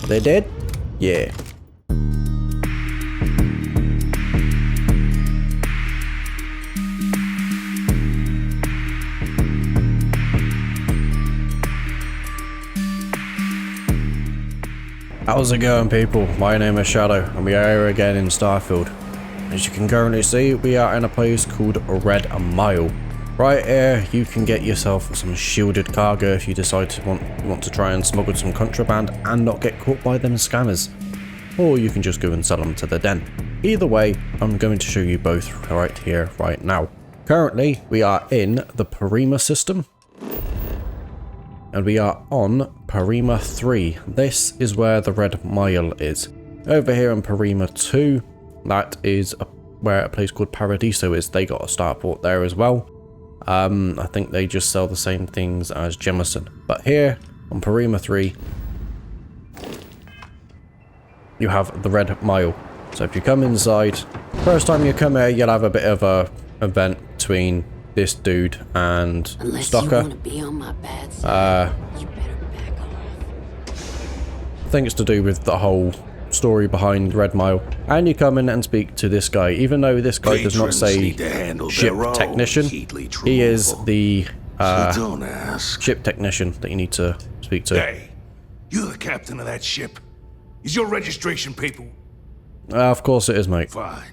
They did? Yeah. How's it going, people? My name is Shadow and we are here again in Starfield. As you can currently see, we are in a place called Red Mile. Right here, you can get yourself some shielded cargo if you decide to want to try and smuggle some contraband and not get caught by them scammers. Or you can just go and sell them to the den. Either way, I'm going to show you both right here, right now. Currently, we are in the Parima system. And we are on Parima 3. This is where the Red Mile is. Over here on Parima 2, that is where a place called Paradiso is. They got a starport there as well. I think they just sell the same things as Jemison. But here on Parima 3, you have the Red Mile. So if you come inside, first time you come here, you'll have a bit of a event between this dude and Stocker. I think it's to do with the whole story behind Red Mile. And you come in and speak to this guy, even though this guy does not say ship technician. He is the ship technician that you need to speak to. Hey, you're the captain of that ship. Is your registration paper? Of course it is, mate. Fine.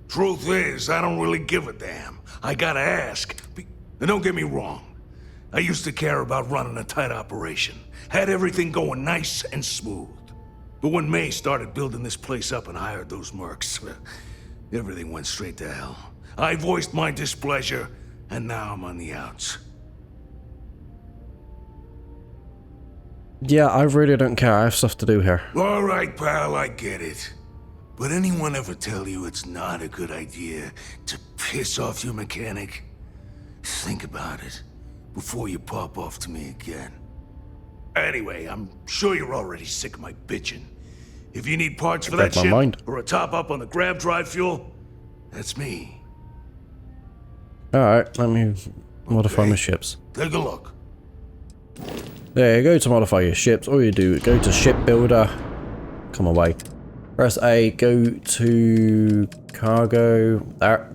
Truth is, I don't really give a damn. I gotta ask. And don't get me wrong. I used to care about running a tight operation. Had everything going nice and smooth. But when May started building this place up and hired those mercs, everything went straight to hell. I voiced my displeasure, and now I'm on the outs. Yeah, I really don't care. I have stuff to do here. All right, pal, I get it. But anyone ever tell you it's not a good idea to piss off your mechanic? Think about it before you pop off to me again. Anyway, I'm sure you're already sick of my bitching. If you need parts for that ship, or a top-up on the grab drive fuel, that's me. Alright, let me modify my ships. Take a look. There you go. To modify your ships, all you do, go to ship builder, come away. Press A, go to cargo, there.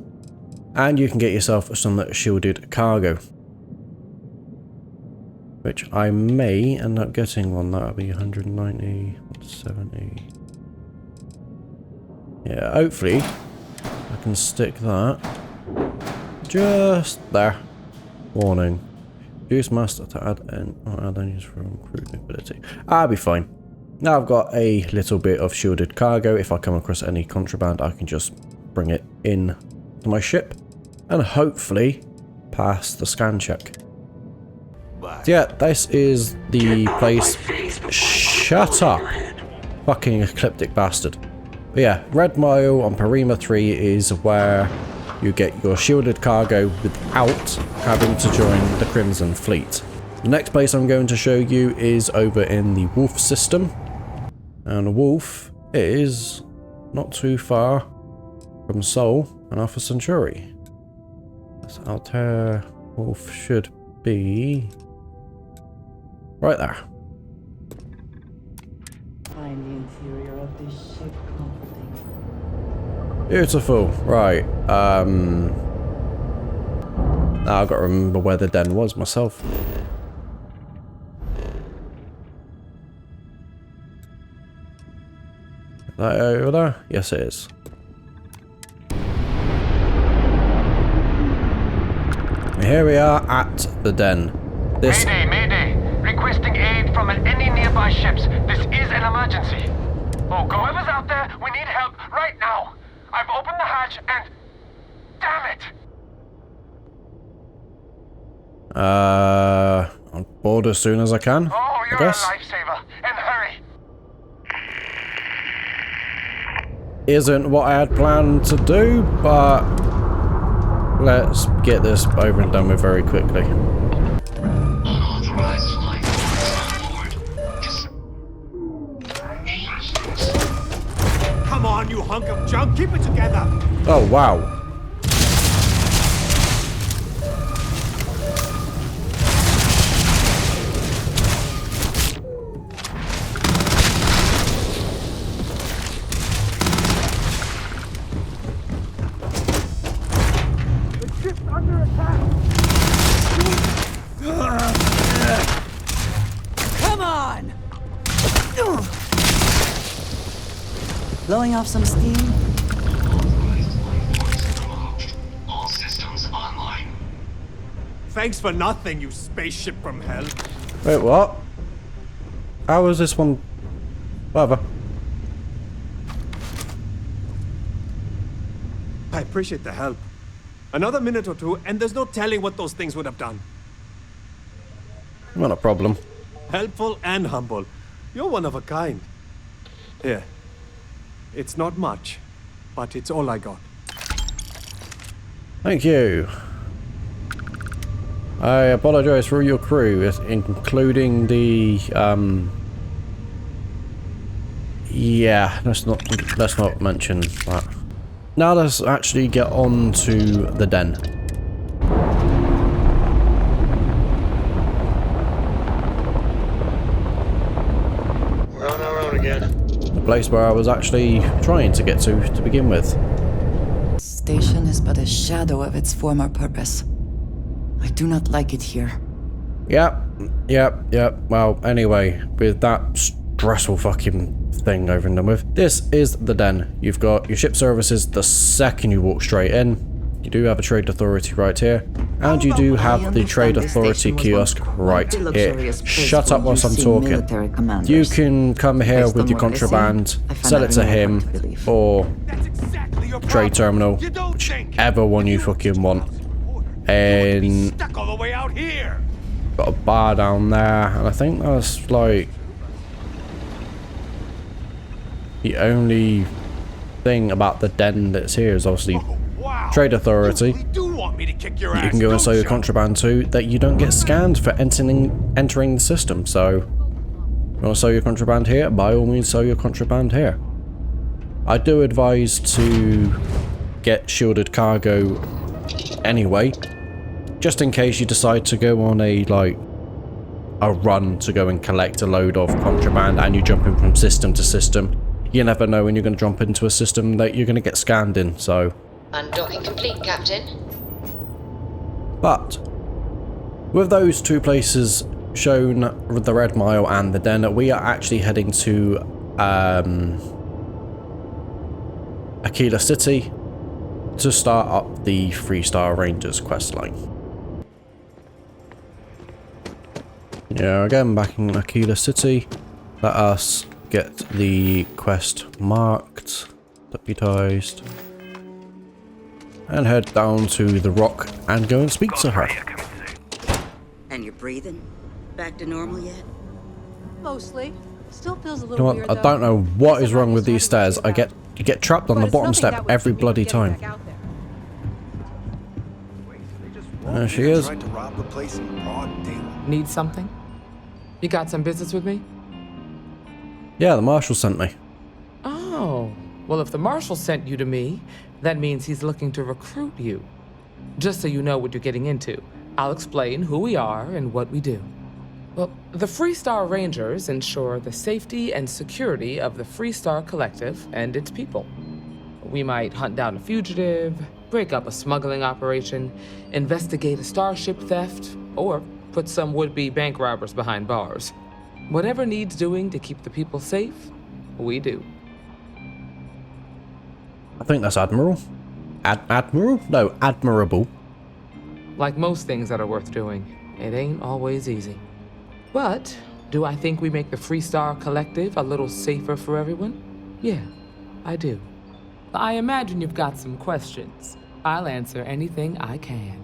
And you can get yourself some shielded cargo. Which I may end up getting one. That'll be 190, 70. Yeah, hopefully I can stick that just there. Warning. Use master to add enemies from crew ability. I'll be fine. Now I've got a little bit of shielded cargo. If I come across any contraband, I can just bring it in to my ship and hopefully pass the scan check. Yeah, this is the place. Shut up, fucking ecliptic bastard. But yeah, Red Mile on Parima 3 is where you get your shielded cargo without having to join the Crimson Fleet. The next place I'm going to show you is over in the Wolf system. And Wolf is not too far from Sol and Alpha Centauri. That's Altair. Wolf should be right there. Find the interior of this ship comforting. Beautiful. Right. Now I've got to remember where the den was myself. Is that over there? Yes, it is. Here we are at the den. This. Mayday, mayday! Requesting aid from any nearby ships. This is an emergency. Oh, whoever's out there, we need help right now. I've opened the hatch and... damn it! I'll board as soon as I can. Oh, you're I a guess. lifesaver. And hurry. Isn't what I had planned to do, but let's get this over and done with very quickly. Unauthorized flight on board. Come on, you hunk of junk, keep it together! Oh, wow. ship's under attack! Come on! Blowing off some steam? All systems online. Thanks for nothing, you spaceship from hell. Wait, what? How was this one? Whatever. I appreciate the help. Another minute or two, and there's no telling what those things would have done. Not a problem. Helpful and humble. You're one of a kind. Here. It's not much, but it's all I got. Thank you. I apologize for your crew, including the yeah, let's not mention that. Now let's actually get on to the den. We're on our own again. The place where I was actually trying to get to begin with. Station is but a shadow of its former purpose. I do not like it here. Yep. Well, anyway, with that stressful fucking thing over and done with, this is the den. You've got your ship services the second you walk straight in. You do have a trade authority right here, and you do have the trade authority kiosk right here. Shut up whilst I'm talking. You can come here with your contraband, sell it to him, or trade terminal, whichever one you fucking want. And Stuck all the way out here. got a bar down there, and I think that's like the only thing about the den that's here is obviously Wow. trade authority. You really do want me to kick your ass, You can go and sell your don't you? contraband too, that you don't get scanned for entering the system. So, you want to sell your contraband here? By all means, sell your contraband here. I do advise to get shielded cargo anyway, just in case you decide to go on a run to go and collect a load of contraband and you're jumping from system to system. You never know when you're going to jump into a system that you're going to get scanned in, so... Undocking complete, Captain. But, with those two places shown, the Red Mile and the Den, we are actually heading to Aquila City to start up the Freestar Rangers questline. Yeah, again, back in Aquila City, let us get the quest marked, deputized, and head down to the rock and go and speak to her. And you're breathing? Back to normal yet? Mostly. Still feels a You little know weird, what, I don't know what is wrong with these stairs. You get trapped on the bottom step every bloody time. There she is. Tried to rob the place in broad daylight. Need something? You got some business with me? Yeah, the marshal sent me. Oh, well, if the marshal sent you to me, that means he's looking to recruit you. Just so you know what you're getting into, I'll explain who we are and what we do. Well, the Freestar Rangers ensure the safety and security of the Freestar Collective and its people. We might hunt down a fugitive, break up a smuggling operation, investigate a starship theft, or put some would-be bank robbers behind bars. Whatever needs doing to keep the people safe, we do. I think that's admiral. Admiral? No, admirable. Like most things that are worth doing, it ain't always easy. But do I think we make the Freestar Collective a little safer for everyone? Yeah, I do. I imagine you've got some questions. I'll answer anything I can.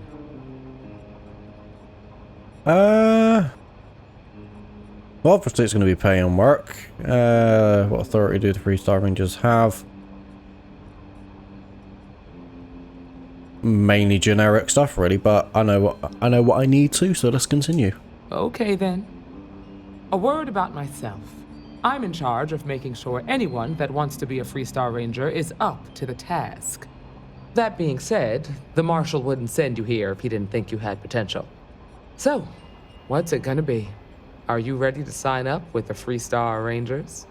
Well, obviously it's going to be pay and work. What authority do the Freestar Rangers have? Mainly generic stuff, really, but I know what I need to, so let's continue. Okay then. A word about myself. I'm in charge of making sure anyone that wants to be a Freestar Ranger is up to the task. That being said, the Marshal wouldn't send you here if he didn't think you had potential. So, what's it gonna be? Are you ready to sign up with the Freestar Rangers?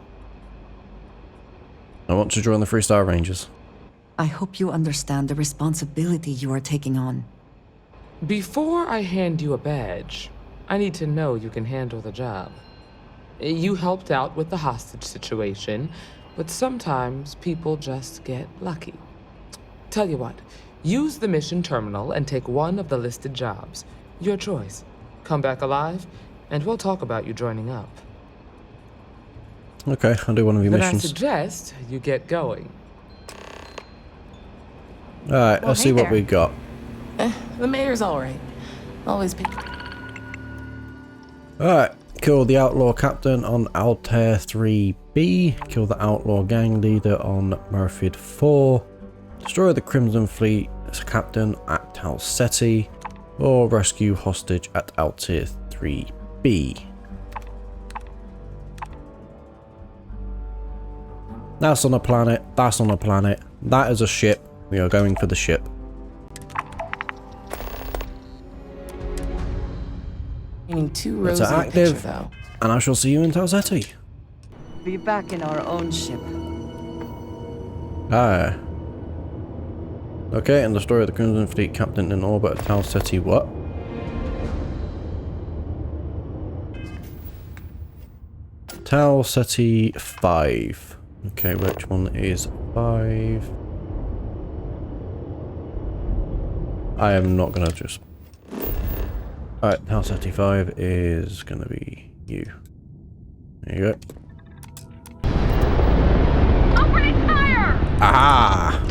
I want to join the Freestar Rangers. I hope you understand the responsibility you are taking on. Before I hand you a badge, I need to know you can handle the job. You helped out with the hostage situation, but sometimes people just get lucky. Tell you what, use the mission terminal and take one of the listed jobs. Your choice. Come back alive, and we'll talk about you joining up. Okay, I'll do one of your Then missions. I suggest you get going. Alright, Well, let's see hey what there. we got. The mayor's alright. Always pick. Alright, kill the outlaw captain on Altair 3B. Kill the outlaw gang leader on Murfid 4. Destroy the Crimson Fleet as captain at Talsetti. Or rescue hostage at Altair 3B. That's on a planet. That's on a planet. That is a ship. We are going for the ship. Meaning too It's rosy a picture, active, though. and I shall see you in Talsetti. Be back in our own ship. Ah. Okay, and destroy the Crimson Fleet captain in orbit at Talsetti. What? Talsetti 5. Okay, which one is 5? I am not gonna just... Alright, Talsetti 5 is gonna be you. There you go. Opening fire! Ah!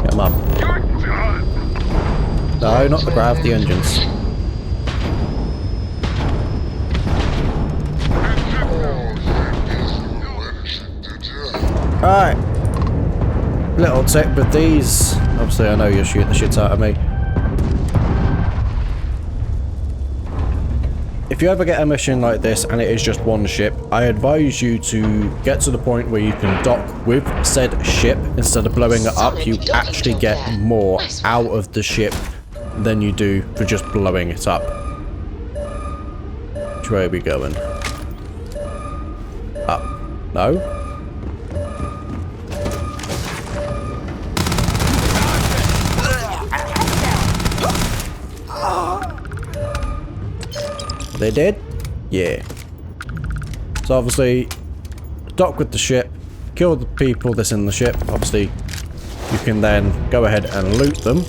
Come on. No, not the grav, the engines. Alright. Little tip with these. Obviously, I know you're shooting the shit out of me. If you ever get a mission like this and it is just one ship, I advise you to get to the point where you can dock with said ship instead of blowing it up. You actually get more out of the ship than you do for just blowing it up. Which way are we going? Up. No? They did? Yeah. So obviously, dock with the ship, kill the people that's in the ship. Obviously, you can then go ahead and loot them.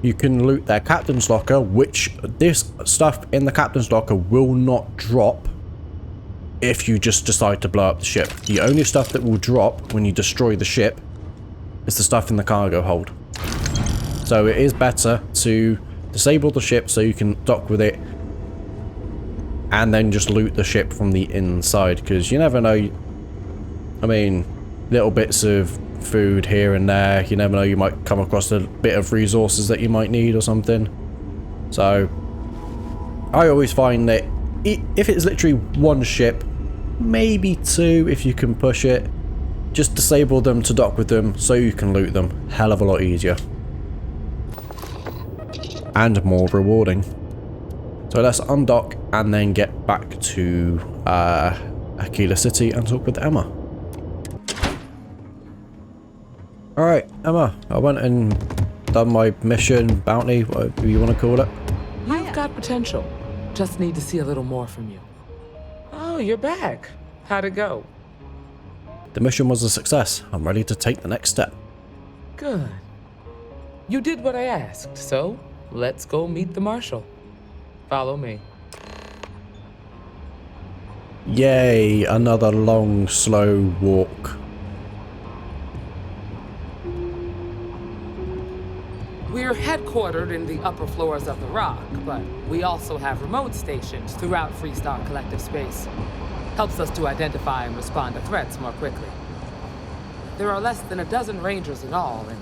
You can loot their captain's locker, which this stuff in the captain's locker will not drop if you just decide to blow up the ship. The only stuff that will drop when you destroy the ship is the stuff in the cargo hold. So it is better to disable the ship so you can dock with it and then just loot the ship from the inside, because you never know. I mean, little bits of food here and there, you never know, you might come across a bit of resources that you might need or something. So I always find that if it's literally one ship, maybe two if you can push it, just disable them to dock with them so you can loot them. Hell of a lot easier and more rewarding. So let's undock and then get back to Aquila City and talk with Emma. Alright, Emma, I went and done my mission, bounty, whatever you want to call it. You've got potential. Just need to see a little more from you. Oh, you're back. How'd it go? The mission was a success. I'm ready to take the next step. Good. You did what I asked, so let's go meet the Marshal. Follow me. Yay, another long, slow walk. We're headquartered in the upper floors of the Rock, but we also have remote stations throughout Freestar collective space. Helps us to identify and respond to threats more quickly. There are less than a dozen Rangers in all, and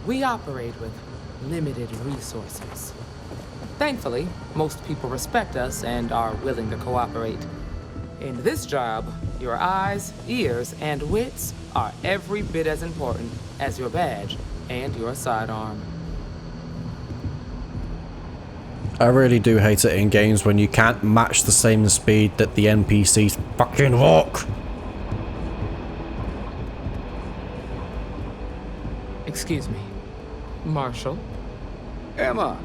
we operate with limited resources. Thankfully, most people respect us and are willing to cooperate. In this job, your eyes, ears, and wits are every bit as important as your badge and your sidearm. I really do hate it in games when you can't match the same speed that the NPCs fucking walk. Excuse me. Marshal? Emma!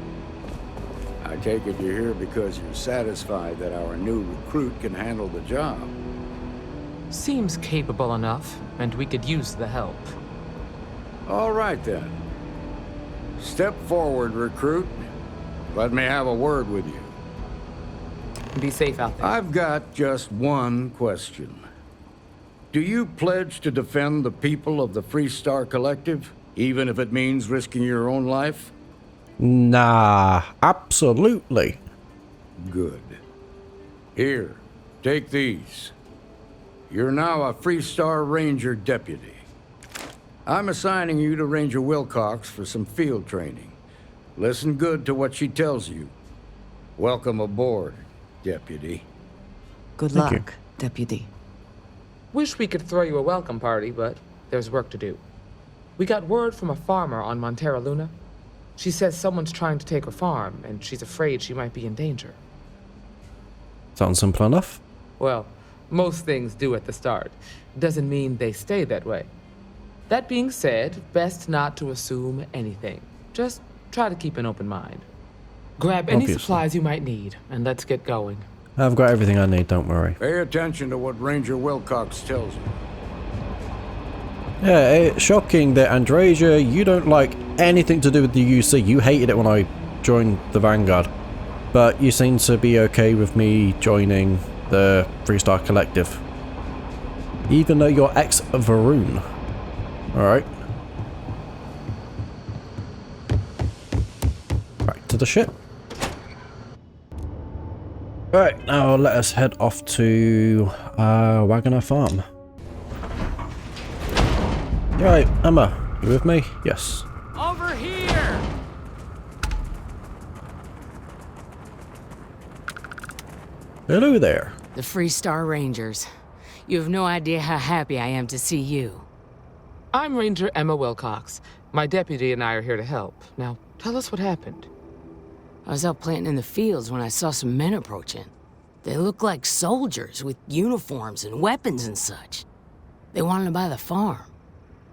I take it you're here because you're satisfied that our new recruit can handle the job. Seems capable enough, and we could use the help. All right then. Step forward, recruit. Let me have a word with you. Be safe out there. I've got just one question. Do you pledge to defend the people of the Freestar Collective, even if it means risking your own life? Nah, absolutely. Good. Here, take these. You're now a Freestar Ranger deputy. I'm assigning you to Ranger Wilcox for some field training. Listen good to what she tells you. Welcome aboard, deputy. Good Thank luck, deputy. Wish we could throw you a welcome party, but there's work to do. We got word from a farmer on Montera Luna. She says someone's trying to take her farm, and she's afraid she might be in danger. Sounds simple enough. Well, most things do at the start. Doesn't mean they stay that way. That being said, best not to assume anything. Just try to keep an open mind. Grab any Obviously. supplies you might need, and let's get going. I've got everything I need, don't worry. Pay attention to what Ranger Wilcox tells you. Yeah, it's shocking that Andrasia, you don't like anything to do with the UC. You hated it when I joined the Vanguard. But you seem to be okay with me joining the Freestar Collective. Even though you're ex-Varun. Alright. Back to the ship. Alright, now let us head off to Wagoner Farm. Right, Emma, you with me? Yes. Over here! Hello there. The Freestar Rangers. You have no idea how happy I am to see you. I'm Ranger Emma Wilcox. My deputy and I are here to help. Now, tell us what happened. I was out planting in the fields when I saw some men approaching. They looked like soldiers with uniforms and weapons and such. They wanted to buy the farm.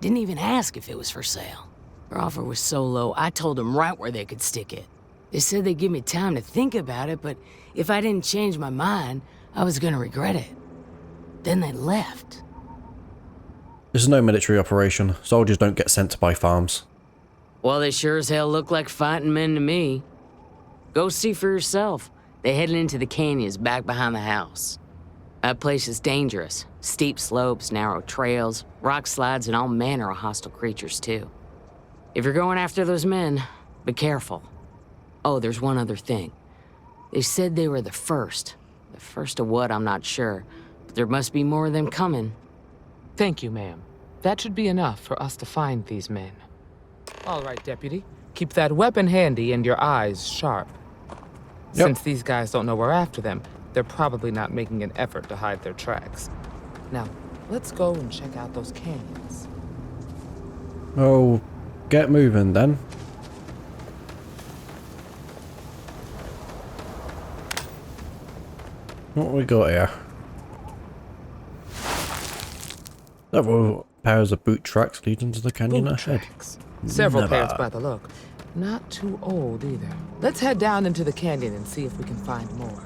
Didn't even ask if it was for sale. Their offer was so low, I told them right where they could stick it. They said they'd give me time to think about it, but if I didn't change my mind, I was gonna regret it. Then they left. This is no military operation. Soldiers don't get sent to buy farms. Well, they sure as hell look like fighting men to me. Go see for yourself. They headed into the canyons back behind the house. That place is dangerous. Steep slopes, narrow trails, rock slides, and all manner of hostile creatures, too. If you're going after those men, be careful. Oh, there's one other thing. They said they were the first. The first of what, I'm not sure. But there must be more of them coming. Thank you, ma'am. That should be enough for us to find these men. All right, deputy. Keep that weapon handy and your eyes sharp. Yep. Since these guys don't know we're after them, they're probably not making an effort to hide their tracks. Now, let's go and check out those canyons. Oh, get moving then. What we got here? Several pairs of boot tracks leading to the canyon Boot ahead. tracks. Several Never. pairs by the look. Not too old either. Let's head down into the canyon and see if we can find more.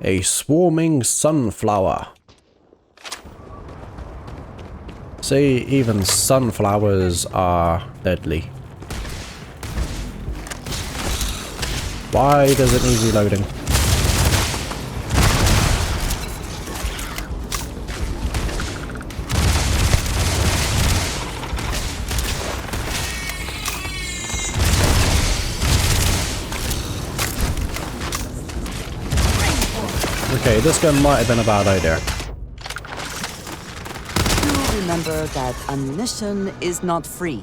A swarming sunflower. See, even sunflowers are deadly. Why does it need reloading? Okay, this gun might have been a bad idea. Do remember that ammunition is not free.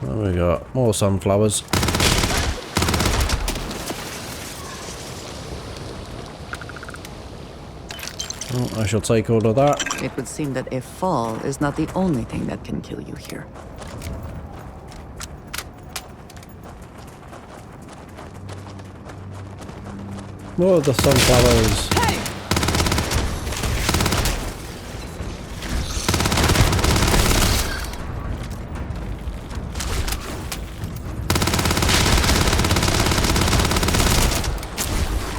What have we got? More sunflowers. Oh, I shall take all of that. It would seem that a fall is not the only thing that can kill you here. More of the sunflowers.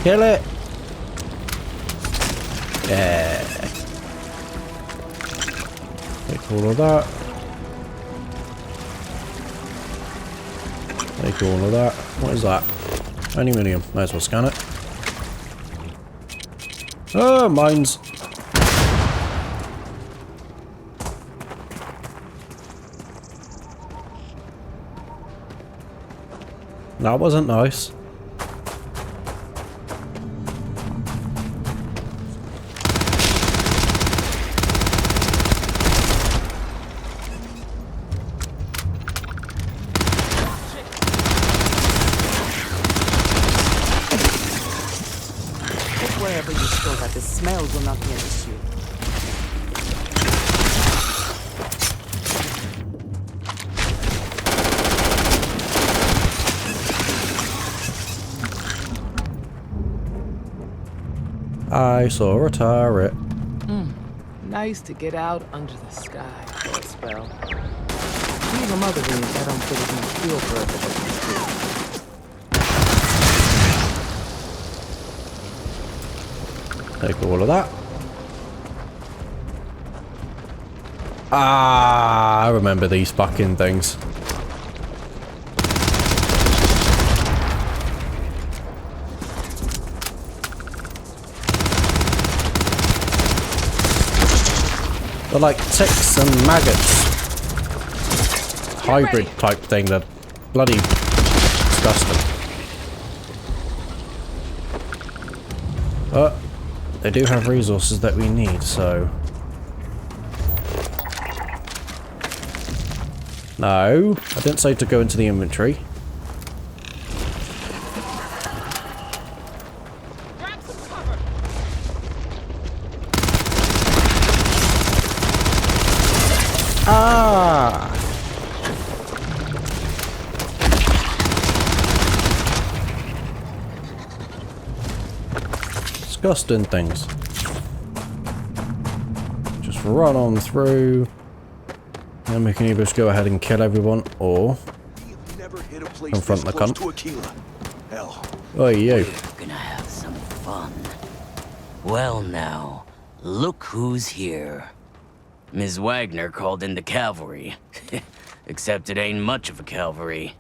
Kill it! Yeah. Take all of that. Take all of that. What is that? Aluminium. Might as well scan it. Oh, mines. That wasn't nice. Wherever you store that, the smell will not be an issue. I saw a turret. Nice to get out under the sky for a spell. Being a mother means I don't put as much fuel for it as Take all of that. Ah, I remember these fucking things. They're like ticks and maggots. Hybrid type thing that bloody disgusting. But they do have resources that we need, so... No, I didn't say to go into the inventory. Ah! Disgusting things. Just run on through. And we can either just go ahead and kill everyone, or confront the cunt. Oh, you. We're gonna have some fun. Well now, look who's here. Ms. Wagner called in the cavalry. Except it ain't much of a cavalry.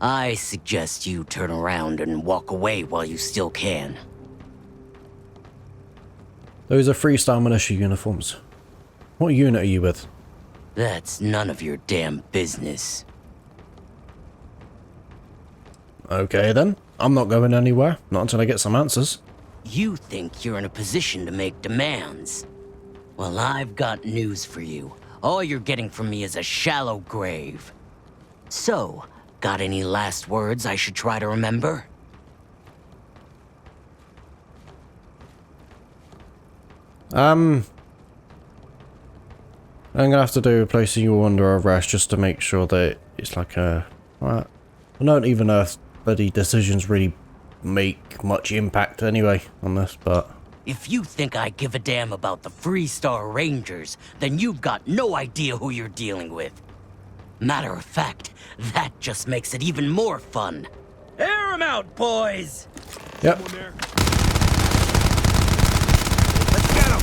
I suggest you turn around and walk away while you still can. Those are Freestar militia uniforms. What unit are you with? That's none of your damn business. Okay then. I'm not going anywhere. Not until I get some answers. You think you're in a position to make demands? Well, I've got news for you. All you're getting from me is a shallow grave. So, got any last words I should try to remember? I'm gonna have to do placing you under arrest just to make sure that it's like a... Well, I don't even know if bloody decisions really make much impact anyway on this, but... If you think I give a damn about the Freestar Rangers, then you've got no idea who you're dealing with. Matter of fact, that just makes it even more fun. Air 'em out, boys! Yep. Let's get 'em!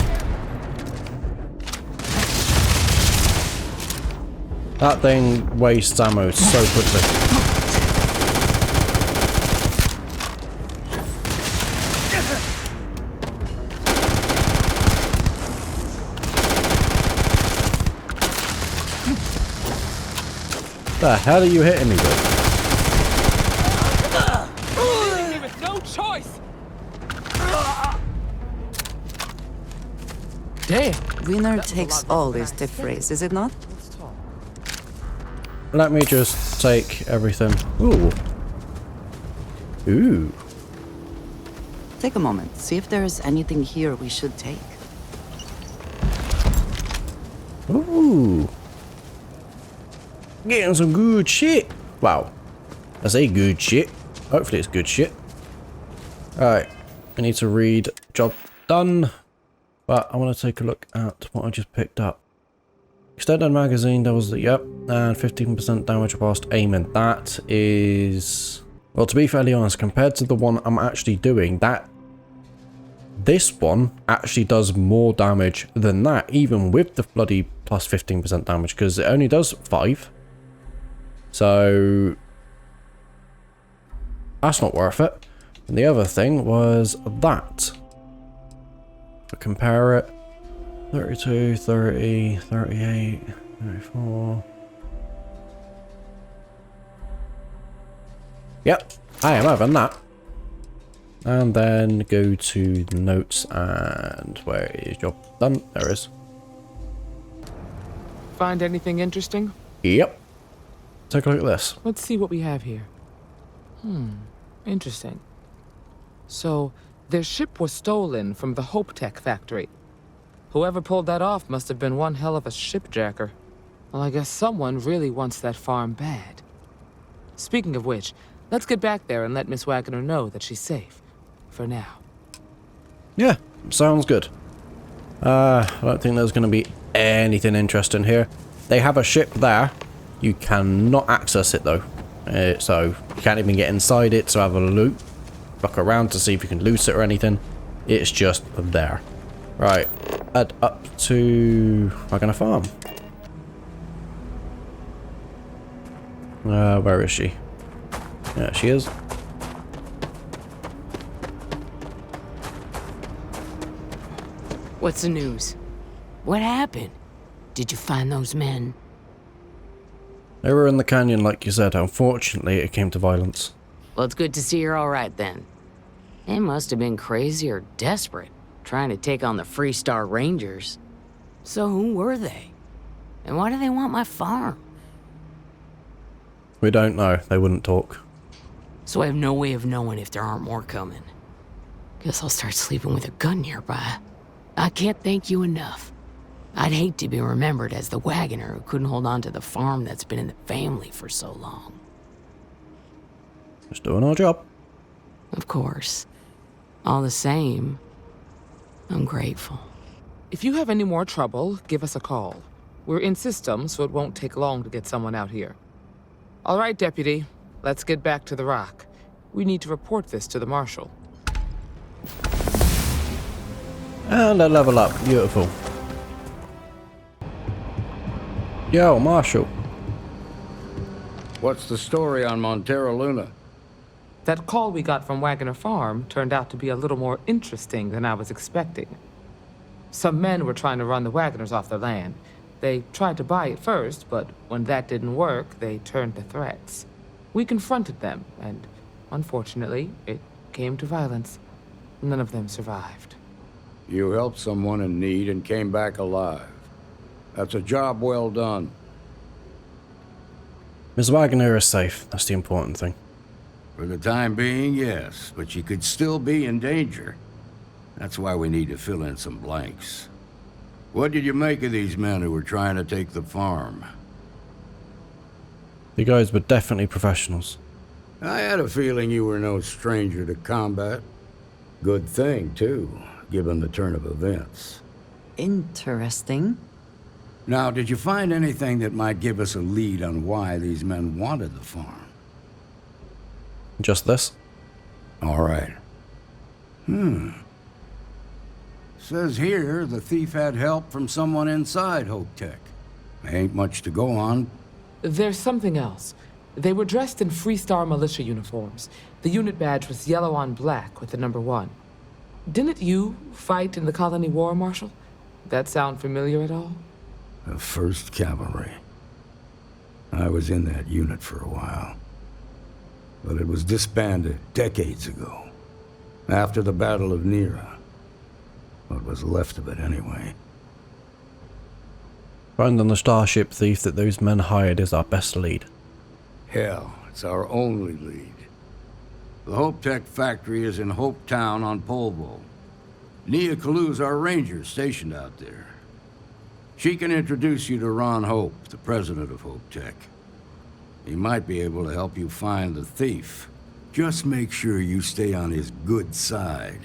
That thing wastes ammo so quickly. The hell are you hitting me with? No choice. Damn. Winner takes all is the phrase, is it not? Let me just take everything. Ooh. Ooh. Take a moment, see if there is anything here we should take. Ooh. Getting some good shit. Wow. I say good shit. Hopefully it's good shit. Alright. I need to read job done. But I want to take a look at what I just picked up. Extended magazine, that was the, yep. And 15% damage whilst aiming. That is... Well, to be fairly honest, compared to the one I'm actually doing, this one actually does more damage than that, even with the bloody plus 15% damage, because it only does 5. So that's not worth it. And the other thing was that. To compare it, 32, 30, 38, 34. Yep, I am having that. And then go to the notes, and where is job done? There it is. Find anything interesting? Yep. Take a look at this. Let's see what we have here. Interesting. So, their ship was stolen from the Hope Tech factory. Whoever pulled that off must have been one hell of a shipjacker. Well, I guess someone really wants that farm bad. Speaking of which, let's get back there and let Miss Wagner know that she's safe. For now. Yeah, sounds good. I don't think there's going to be anything interesting here. They have a ship there. You cannot access it though. So you can't even get inside it to have a look around to see if you can loot it or anything. It's just there. Right, head up to Wagner Farm. Where is she? Yeah, she is. What's the news? What happened? Did you find those men? They were in the canyon like you said. Unfortunately, it came to violence. Well, it's good to see you're all right then. They must have been crazy or desperate, trying to take on the Freestar Rangers. So who were they? And why do they want my farm? We don't know. They wouldn't talk. So I have no way of knowing if there aren't more coming. Guess I'll start sleeping with a gun nearby. I can't thank you enough. I'd hate to be remembered as the wagoner who couldn't hold on to the farm that's been in the family for so long. Just doing our job. Of course. All the same, I'm grateful. If you have any more trouble, give us a call. We're in system, so it won't take long to get someone out here. All right, Deputy. Let's get back to the rock. We need to report this to the Marshal. And a level up. Beautiful. Yo, Marshal. What's the story on Montero Luna? That call we got from Wagner Farm turned out to be a little more interesting than I was expecting. Some men were trying to run the Wagners off their land. They tried to buy it first, but when that didn't work, they turned to threats. We confronted them, and unfortunately, it came to violence. None of them survived. You helped someone in need and came back alive. That's a job well done. Ms. Wagner is safe. That's the important thing. For the time being, yes, but she could still be in danger. That's why we need to fill in some blanks. What did you make of these men who were trying to take the farm? The guys were definitely professionals. I had a feeling you were no stranger to combat. Good thing, too, given the turn of events. Interesting. Now, did you find anything that might give us a lead on why these men wanted the farm? Just this? All right. Says here the thief had help from someone inside Hope Tech. Ain't much to go on. There's something else. They were dressed in Freestar militia uniforms. The unit badge was yellow on black with the number 1. Didn't you fight in the Colony War, Marshal? That sound familiar at all? The 1st Cavalry. I was in that unit for a while. But it was disbanded decades ago. After the Battle of Nera. What was left of it, anyway. Finding the starship thief that those men hired is our best lead. Hell, it's our only lead. The Hope Tech factory is in Hope Town on Polvo. Nia Kalu's our rangers stationed out there. She can introduce you to Ron Hope, the president of Hope Tech. He might be able to help you find the thief. Just make sure you stay on his good side.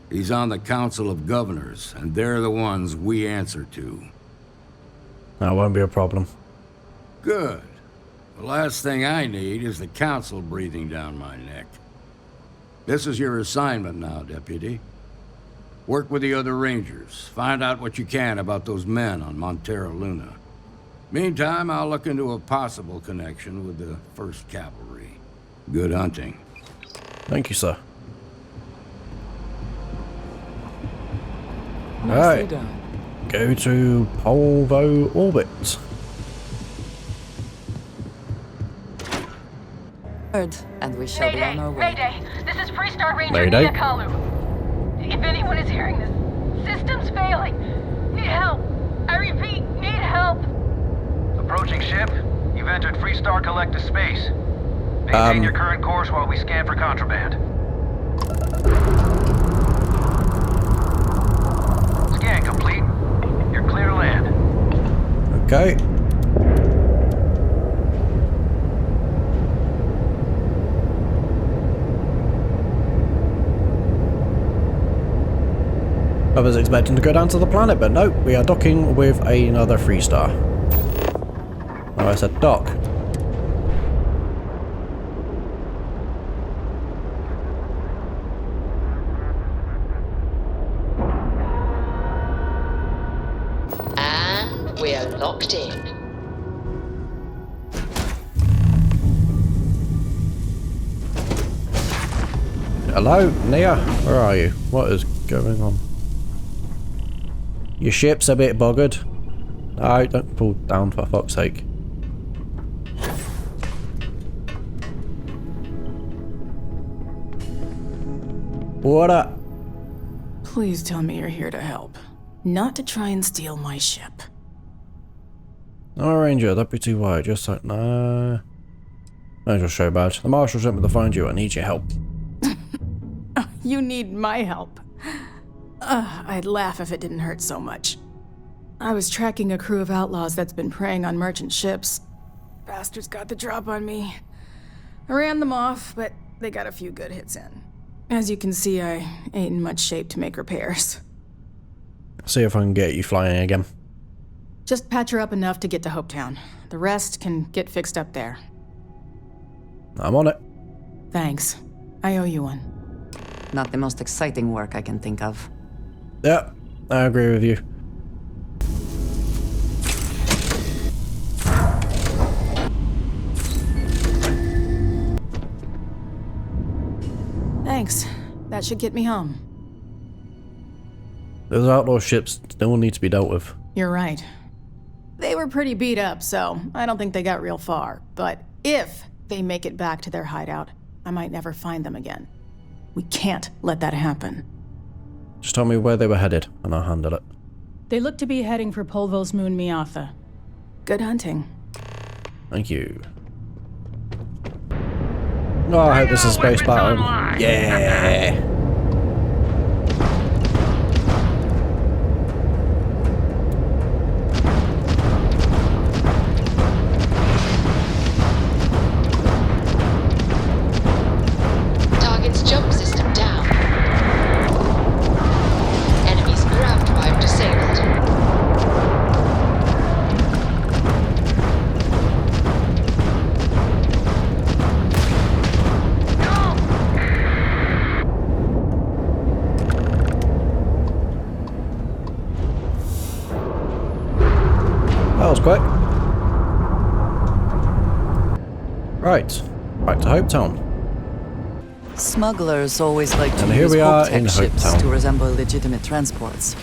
He's on the Council of Governors, and they're the ones we answer to. That won't be a problem. Good. The last thing I need is the Council breathing down my neck. This is your assignment now, Deputy. Work with the other Rangers. Find out what you can about those men on Montero Luna. Meantime, I'll look into a possible connection with the 1st Cavalry. Good hunting. Thank you, sir. Nicely Alright. done. Go to Polvo Orbit. And we shall be on our way. Mayday! This is Freestar Ranger Mayday. Nia Kalu. If anyone is hearing this, system's failing. Need help. I repeat, need help. Approaching ship. You've entered Freestar Collective space. Maintain your current course while we scan for contraband. Scan complete. You're clear to land. Okay. I was expecting to go down to the planet, but nope, we are docking with another Freestar. Oh, I said dock. And we're locked in. Hello, Nia? Where are you? What is going on? Your ship's a bit buggered. No, don't pull down for fuck's sake. What up? Please tell me you're here to help, not to try and steal my ship. No, Ranger, that'd be too wide. Just like, nah. No, just show badge. The Marshal sent me to find you. I need your help. You need my help. I'd laugh if it didn't hurt so much. I was tracking a crew of outlaws that's been preying on merchant ships. Bastards got the drop on me. I ran them off, but they got a few good hits in. As you can see, I ain't in much shape to make repairs. See if I can get you flying again. Just patch her up enough to get to Hopetown. The rest can get fixed up there. I'm on it. Thanks. I owe you one. Not the most exciting work I can think of. Yeah, I agree with you. Thanks. That should get me home. Those outlaw ships still need to be dealt with. You're right. They were pretty beat up, so I don't think they got real far. But if they make it back to their hideout, I might never find them again. We can't let that happen. Just tell me where they were headed, and I'll handle it. They look to be heading for Polvo's moon Miatha. Good hunting. Thank you. Oh, I hope this is a space battle. Yeah! Target's jump system down. Enemy's grav drive disabled. That was quick. Right, back to Hopetown. Smugglers always like to And here use we are Hope in Tech ships Hopetown. to resemble legitimate transports.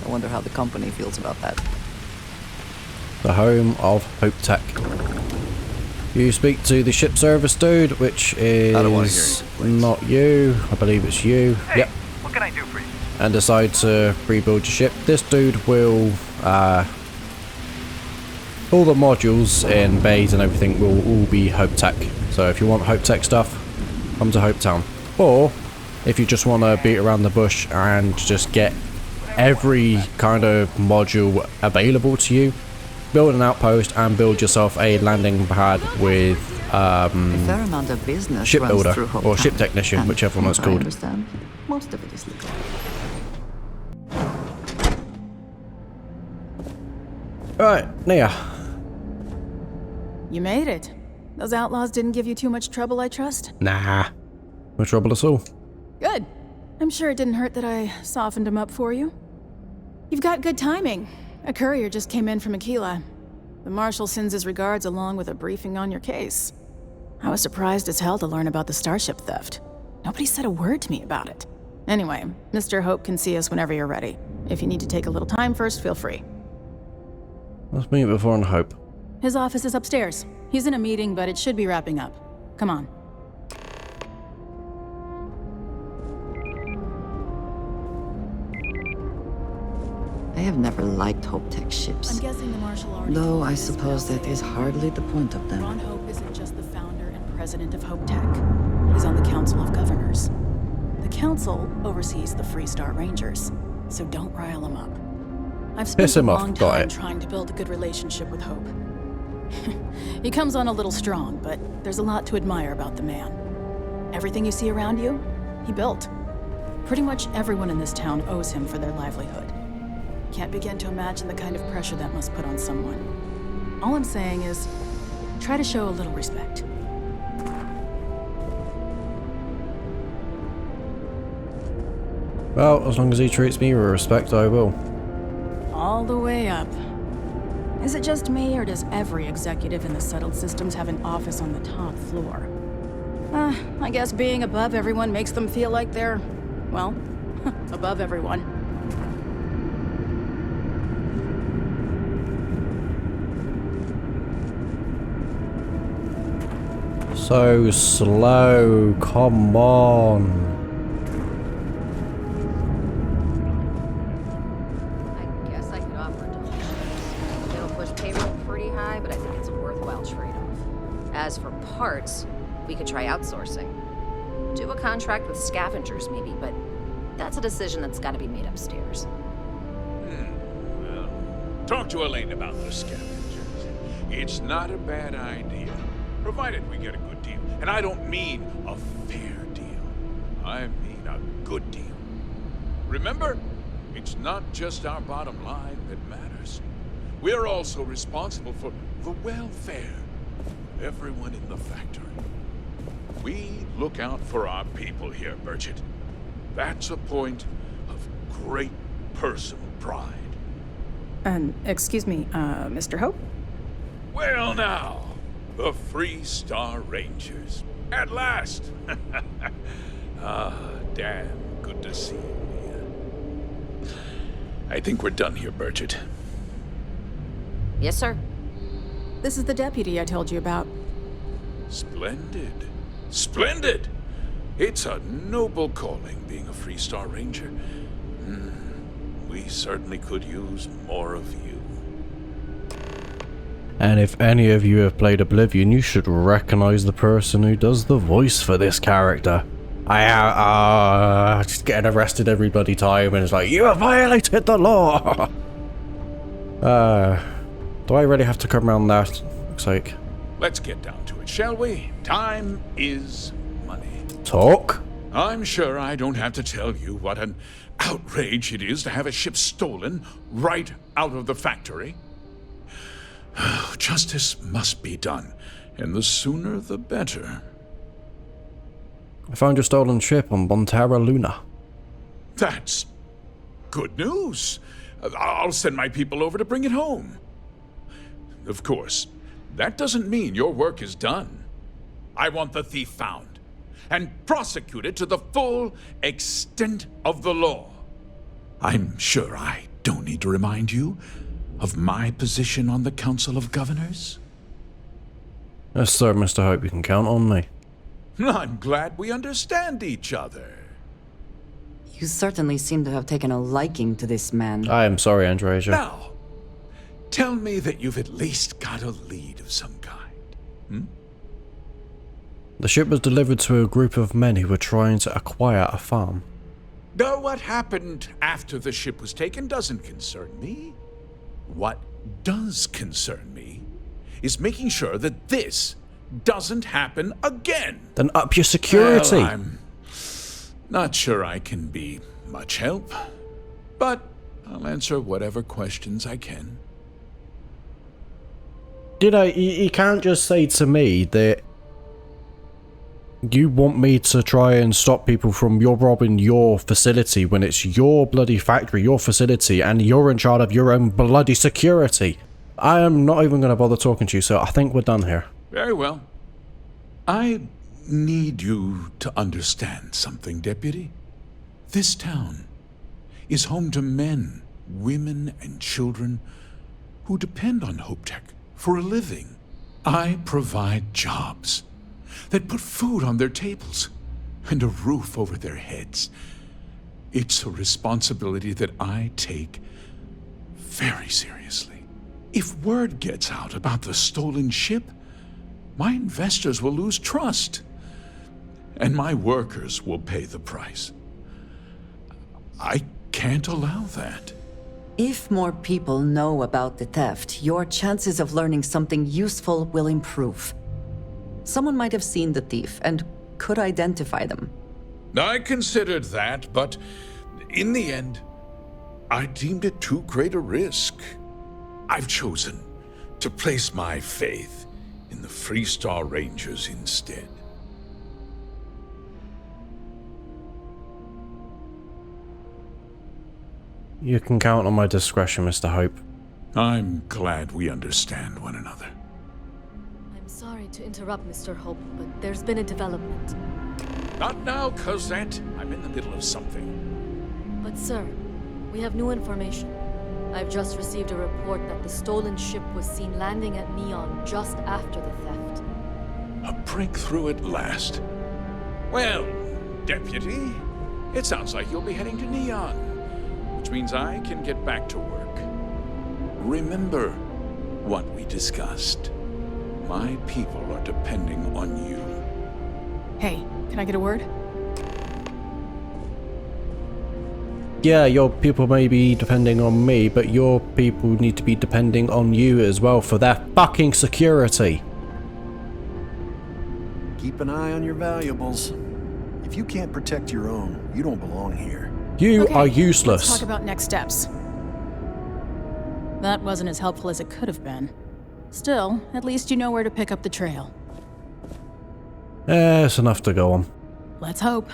I wonder how the company feels about that. The home of Hope Tech. You speak to the ship service dude, which is not you. I believe it's you. Hey, yep. what can I do for you? And decide to rebuild your ship. This dude will all the modules in bays and everything will all be Hope Tech. So if you want Hope Tech stuff, come to Hopetown. Or if you just want to beat around the bush and just get every kind of module available to you. Build an outpost and build yourself a landing pad with A fair amount of business ship runs builder through Hope or Town, ship technician, and whichever one it's from what I called. understand, most of it is legal. Right, Nia. You made it. Those outlaws didn't give you too much trouble, I trust? Nah. No trouble at all. Good. I'm sure it didn't hurt that I softened him up for you. You've got good timing. A courier just came in from Aquila. The Marshal sends his regards along with a briefing on your case. I was surprised as hell to learn about the starship theft. Nobody said a word to me about it. Anyway, Mr. Hope can see us whenever you're ready. If you need to take a little time first, feel free. Let's meet before on Hope. His office is upstairs. He's in a meeting, but it should be wrapping up. Come on. I have never liked Hope Tech ships. I'm guessing the Marshal already Though told I us suppose that is hardly the point of them. Ron Hope isn't just the founder and president of Hope Tech. He's on the Council of Governors. The Council oversees the Freestar Rangers, so don't rile him up. I've spent Piss him a off, long got time it. trying to build a good relationship with Hope. He comes on a little strong, but there's a lot to admire about the man. Everything you see around you, he built. Pretty much everyone in this town owes him for their livelihood. Can't begin to imagine the kind of pressure that must put on someone. All I'm saying is, try to show a little respect. Well, as long as he treats me with respect, I will. All the way up. Is it just me, or does every executive in the settled systems have an office on the top floor? I guess being above everyone makes them feel like they're, well, above everyone. So slow, come on. I guess I could offer donations. It'll push payroll pretty high, but I think it's a worthwhile trade-off. As for parts, we could try outsourcing. Do a contract with scavengers, maybe, but that's a decision that's got to be made upstairs. Well, talk to Elaine about the scavengers. It's not a bad idea, provided we get a good deal. And I don't mean a fair deal. I mean a good deal. Remember, it's not just our bottom line that matters. We're also responsible for the welfare of everyone in the factory. We look out for our people here, Bridget. That's a point of great personal pride. Excuse me, Mr. Hope? Well now, the Freestar Rangers. At last! Damn good to see you, Mia. I think we're done here, Bridget. Yes, sir. This is the deputy I told you about. Splendid. Splendid! It's a noble calling, being a Freestar Ranger. We certainly could use more of you. And if any of you have played Oblivion, you should recognize the person who does the voice for this character. I just getting arrested every bloody time, and it's like, you have violated the law! Do I really have to come around that? Looks like. Let's get down to it, shall we? Time is money. Talk? I'm sure I don't have to tell you what an outrage it is to have a ship stolen right out of the factory. Justice must be done, and the sooner the better. I found your stolen ship on Bonterra Luna. That's good news. I'll send my people over to bring it home. Of course, that doesn't mean your work is done. I want the thief found and prosecuted to the full extent of the law. I'm sure I don't need to remind you of my position on the Council of Governors. Yes, sir, Mr. Hope, you can count on me. I'm glad we understand each other. You certainly seem to have taken a liking to this man. I am sorry, Andreja. Now, tell me that you've at least got a lead of some kind. The ship was delivered to a group of men who were trying to acquire a farm. Though what happened after the ship was taken doesn't concern me. What does concern me is making sure that this doesn't happen again. Then up your security. Well, I'm not sure I can be much help, but I'll answer whatever questions I can. You know, you can't just say to me that you want me to try and stop people from robbing your facility when it's your bloody factory, your facility, and you're in charge of your own bloody security. I am not even going to bother talking to you, so I think we're done here. Very well. I need you to understand something, Deputy. This town is home to men, women, and children who depend on HopeTech for a living. I provide jobs that put food on their tables and a roof over their heads. It's a responsibility that I take very seriously. If word gets out about the stolen ship, my investors will lose trust, and my workers will pay the price. I can't allow that. If more people know about the theft, your chances of learning something useful will improve. Someone might have seen the thief and could identify them. I considered that, but in the end, I deemed it too great a risk. I've chosen to place my faith in the Freestar Rangers instead. You can count on my discretion, Mr. Hope. I'm glad we understand one another. I'm sorry to interrupt, Mr. Hope, but there's been a development. Not now, Cosette. I'm in the middle of something. But sir, we have new information. I've just received a report that the stolen ship was seen landing at Neon just after the theft. A breakthrough at last. Well, Deputy, it sounds like you'll be heading to Neon, which means I can get back to work. Remember what we discussed. My people are depending on you. Hey, can I get a word? Yeah, your people may be depending on me, but your people need to be depending on you as well for their fucking security. Keep an eye on your valuables. If you can't protect your own, you don't belong here. You are useless. Let's talk about next steps. That wasn't as helpful as it could have been. Still, at least you know where to pick up the trail. It's enough to go on. Let's hope.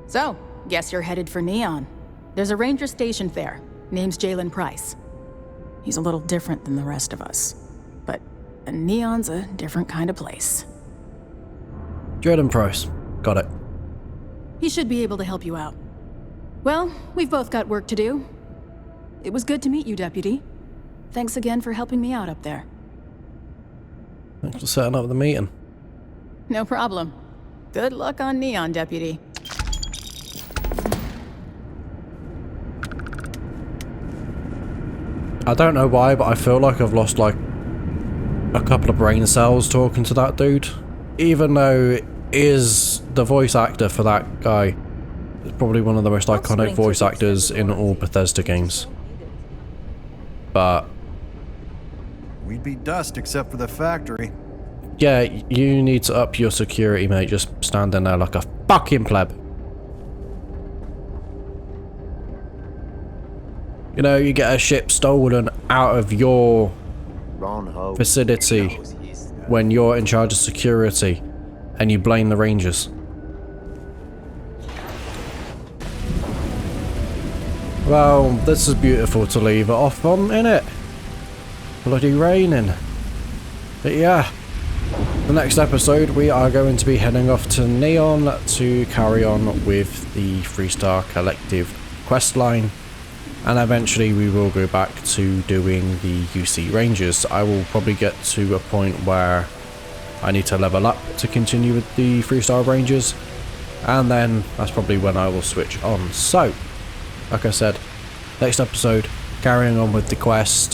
So, guess you're headed for Neon. There's a ranger stationed there. Name's Jalen Price. He's a little different than the rest of us. But Neon's a different kind of place. Jalen Price. Got it. He should be able to help you out. Well, we've both got work to do. It was good to meet you, Deputy. Thanks again for helping me out up there. Thanks for setting up the meeting. No problem. Good luck on Neon, Deputy. I don't know why, but I feel like I've lost like a couple of brain cells talking to that dude. Even though is the voice actor for that guy. It's probably one of the most iconic voice actors in all Bethesda games. But we'd be dust except for the factory. Yeah, you need to up your security, mate. Just standing there like a fucking pleb. You know, you get a ship stolen out of your facility when you're in charge of security and you blame the Rangers. Well, this is beautiful to leave it off on, innit? Bloody raining. But yeah, the next episode we are going to be heading off to Neon to carry on with the Freestar Collective questline. And eventually we will go back to doing the UC Rangers. I will probably get to a point where I need to level up to continue with the Freestar Rangers. And then that's probably when I will switch on. So, like I said, next episode, carrying on with the quest,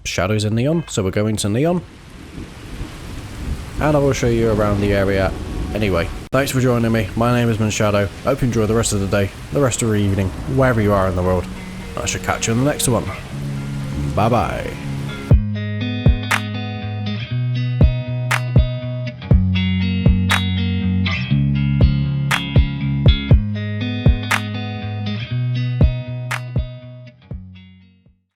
Shadows in Neon. So we're going to Neon. And I will show you around the area Anyway, thanks for joining me. My name is Shadow. Hope you enjoy the rest of the day, the rest of the evening, wherever you are in the world. I shall catch you in the next one. Bye bye.